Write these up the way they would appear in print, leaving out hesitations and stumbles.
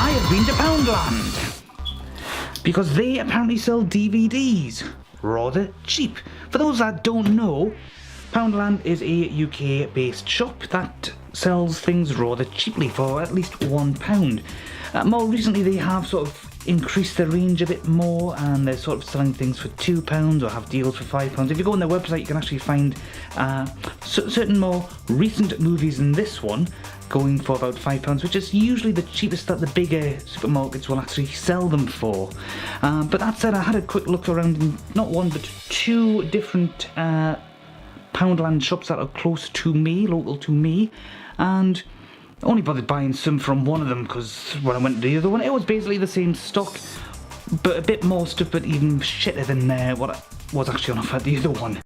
I have been to Poundland because they apparently sell DVDs rather cheap. For those that don't know, Poundland is a UK based shop that sells things rather cheaply for at least £1. More recently they have sort of increased their range a bit more, and they're sort of selling things for £2 or have deals for £5. If you go on their website you can actually find certain more recent movies than this one going for about £5, which is usually the cheapest that the bigger supermarkets will actually sell them for. But that said, I had a quick look around in not one but two different Poundland shops that are close to me, local to me, and only bothered buying some from one of them because when I went to the other one it was basically the same stock but a bit more stuff, but even shitter than what was actually on offer at the other one.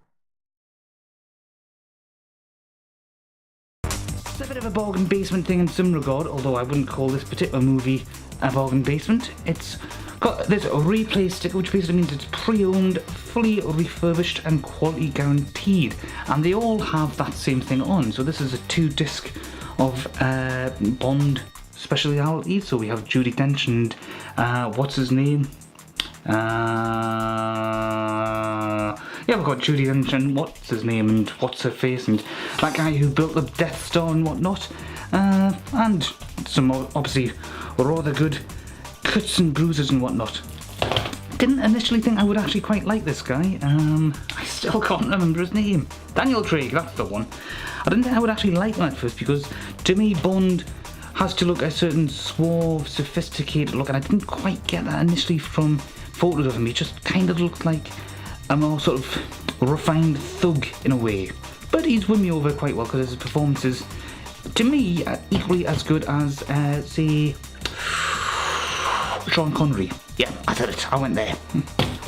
It's a bit of a bargain basement thing in some regard, although I wouldn't call this particular movie a bargain basement. It's got this replay sticker, which basically means it's pre-owned, fully refurbished and quality guaranteed, and they all have that same thing on. So this is a 2-disc of Bond specialities. So we have Judi Dench and what's his name? Yeah, we've got Judi Dench and what's his name and what's her face and that guy who built the Death Star and whatnot, and some obviously rather good cuts and bruises and whatnot. Didn't initially think I would actually quite like this guy. I still can't remember his name. Daniel Craig, that's the one. I didn't think I would actually like him at first because to me Bond has to look a certain suave, sophisticated look, and I didn't quite get that initially from photos of him. He just kind of looked like a more sort of refined thug in a way. But he's won me over quite well because his performance is, to me, equally as good as, say, Sean Connery. Yeah, I did it. I went there.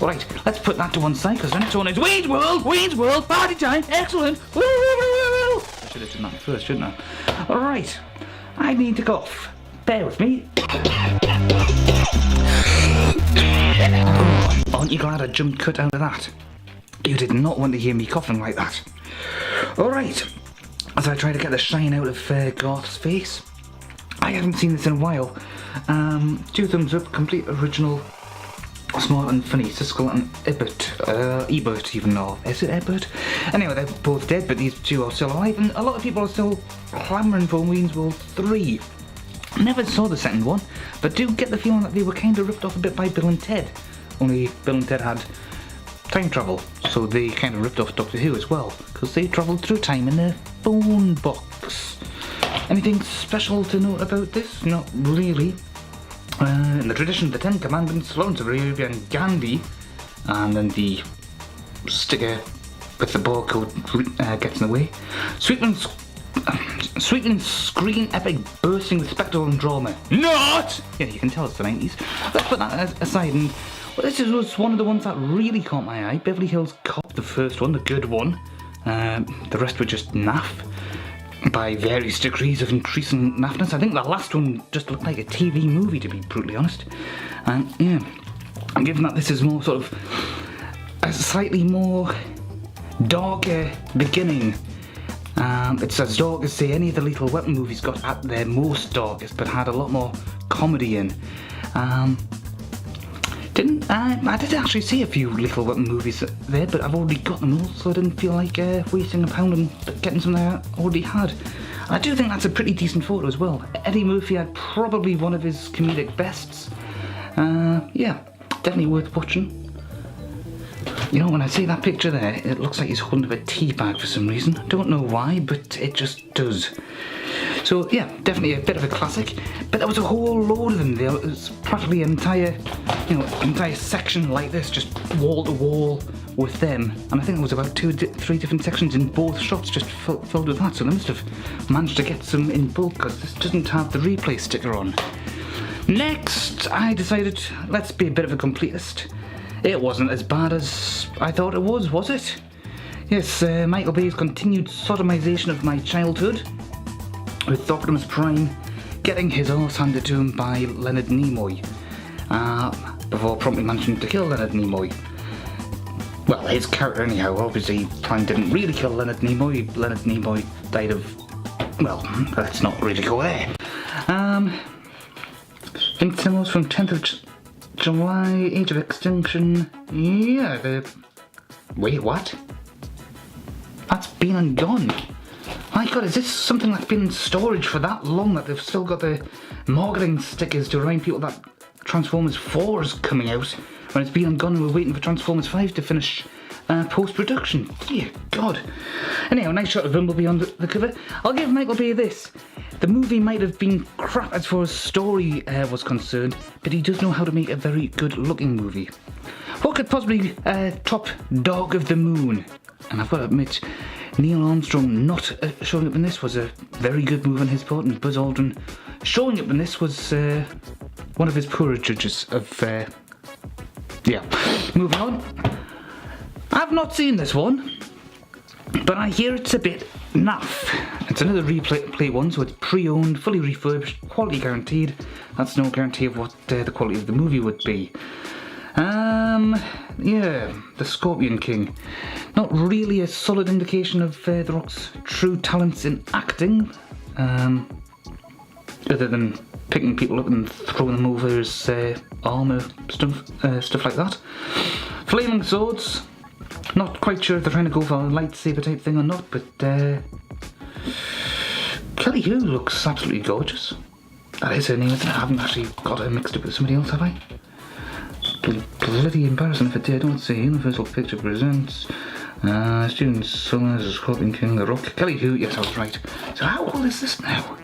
Alright, let's put that to one side because the next one is Wayne's World, party time, excellent. Woo, woo, woo, woo. I should have done that first, shouldn't I? Alright, I need to cough. Bear with me. Oh, aren't you glad I jumped cut out of that? You did not want to hear me coughing like that. Alright, as I try to get the shine out of Garth's face. I haven't seen this in a while. 2 thumbs up, complete original, smart and funny. Siskel and Ebert even though. Is it Ebert? Anyway, they're both dead, but these two are still alive, and a lot of people are still clamouring for Wayne's World 3. Never saw the second one, but do get the feeling that they were kind of ripped off a bit by Bill and Ted. Only Bill and Ted had time travel, so they kind of ripped off Doctor Who as well, because they travelled through time in a phone box. Anything special to note about this? Not really. In the tradition of the 10 Commandments, Lawrence of Arabia and Gandhi, and then the sticker with the barcode gets in the way. Sweeping screen epic bursting with spectacle and drama. Not! Yeah, you can tell it's the 90s. Let's put that aside, and well, this was one of the ones that really caught my eye. Beverly Hills Cop, the first one, the good one. The rest were just naff, by various degrees of increasing naffness. I think the last one just looked like a TV movie, to be brutally honest. And yeah, given that this is more sort of a slightly more darker beginning, it's as dark as, say, any of the Lethal Weapon movies got at their most darkest, but had a lot more comedy in. I did actually see a few Lethal Weapon movies there, but I've already got them all, so I didn't feel like wasting £1 and getting something I already had. And I do think that's a pretty decent photo as well. Eddie Murphy had probably one of his comedic bests. Yeah, definitely worth watching. You know, when I see that picture there, it looks like he's holding up a tea bag for some reason. Don't know why, but it just does. So yeah, definitely a bit of a classic. But there was a whole load of them. There was practically an entire section like this, just wall to wall with them. And I think there was about 3 different sections in both shops just filled with that. So they must have managed to get some in bulk because this doesn't have the replay sticker on. Next, I decided let's be a bit of a completist. It wasn't as bad as I thought it was it? Yes, Michael Bay's continued sodomization of my childhood, with Optimus Prime getting his arse handed to him by Leonard Nimoy, before promptly managing to kill Leonard Nimoy. Well, his character anyhow. Obviously, Prime didn't really kill Leonard Nimoy. Leonard Nimoy died of, well, let's not really go there. In cinemas from 10th of July, Age of Extinction. Yeah, Wait, what? That's been and gone. My god, is this something that's been in storage for that long that they've still got the marketing stickers to remind people that Transformers 4 is coming out when it's been and gone and we're waiting for Transformers 5 to finish post-production. Dear God. Anyhow, nice shot of Bumblebee on the cover. I'll give Michael Bay this. The movie might have been crap as far as story was concerned, but he does know how to make a very good-looking movie. What could possibly top Dog of the Moon? And I've got to admit, Neil Armstrong not showing up in this was a very good move on his part, and Buzz Aldrin showing up in this was one of his poorer judges of... yeah. Moving on. I've not seen this one, but I hear it's a bit naff. It's another replay one, so it's pre-owned, fully refurbished, quality guaranteed. That's no guarantee of what the quality of the movie would be. Yeah, The Scorpion King. Not really a solid indication of The Rock's true talents in acting, other than picking people up and throwing them over his armour, stuff like that. Flaming swords. Not quite sure if they're trying to go for a lightsaber type thing or not, but Kelly Hu looks absolutely gorgeous. That is her name, isn't it? I haven't actually got her mixed up with somebody else, have I? Bloody embarrassing if I did. I don't see. Universal Picture presents Steven Summers, Scorpion King, The Rock. Kelly Hu, yes, I was right. So how old is this now?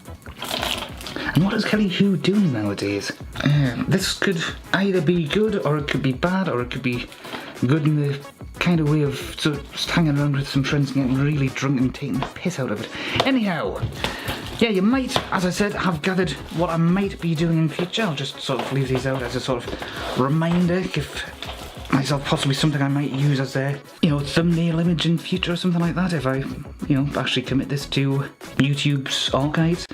And what is Kelly Hu doing nowadays? This could either be good, or it could be bad, or it could be good in the kind of way of sort of just hanging around with some friends and getting really drunk and taking the piss out of it. Anyhow, yeah, you might, as I said, have gathered what I might be doing in future. I'll just sort of leave these out as a sort of reminder, give myself possibly something I might use as a, thumbnail image in future or something like that if I, actually commit this to YouTube's archives.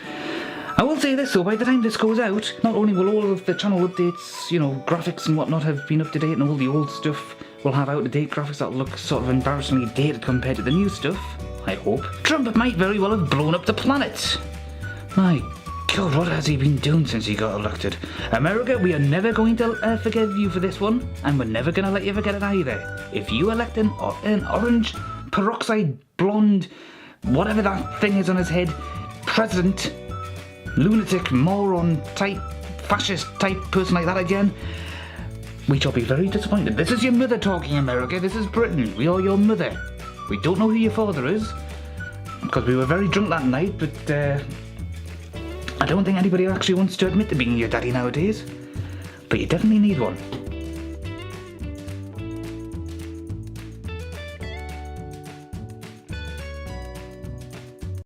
I will say this though, by the time this goes out, not only will all of the channel updates, graphics and whatnot have been up to date, and all the old stuff will have out-of-date graphics that look sort of embarrassingly dated compared to the new stuff, I hope. Trump might very well have blown up the planet. My God, what has he been doing since he got elected? America, we are never going to forgive you for this one, and we're never going to let you forget it either. If you elect an orange, peroxide, blonde, whatever that thing is on his head, president, lunatic, moron type, fascist type person like that again, we shall be very disappointed. This is your mother talking, America. This is Britain. We are your mother. We don't know who your father is, because we were very drunk that night, but I don't think anybody actually wants to admit to being your daddy nowadays. But you definitely need one.